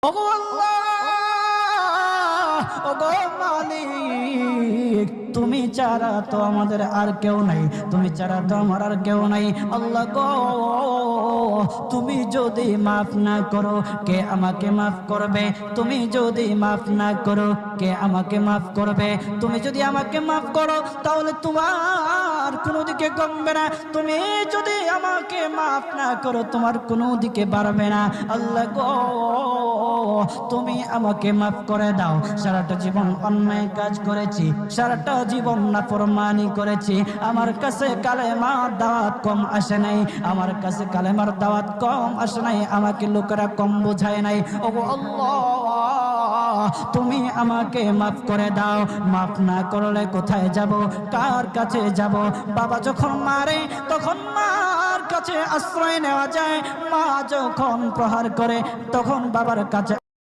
ওগো আল্লাহ, ওগো মালিক, তুমি ছাড়া তো আমাদের আর কেউ নাই, তুমি ছাড়া তো আমার আর কেউ নাই। আল্লাহ গো, তুমি যদি মাফ না করো কে আমাকে মাফ করবে? তুমি যদি মাফ না করো কে আমাকে মাফ করবে? তুমি যদি আমাকে মাফ করো তাহলে তোমার কোনো দিকে কমবে না, তুমি যদি আমাকে মাফ না করো তোমার কোনো দিকে বাড়বে না। আল্লাহ গো, তুমি আমাকে মাফ করে দাও। সারাটা জীবন অন্যায় কাজ করেছি, সারাটা জীবন নাফরমানি করেছি, আমার কাছে কালেমার দাওয়াত কম আসে নাই, আমার কাছে কালেমার দাওয়াত কম আসে নাই, আমাকে লোকেরা কম বোঝায় নাই। ওগো আল্লাহ, তুমি আমাকে মাফ করে দাও। মাফ না করলে কোথায় যাব, কার কাছে যাব? বাবা যখন মারে তখন মার কাছে আশ্রয় নেওয়া যায়, মা যখন প্রহার করে তখন বাবার কাছে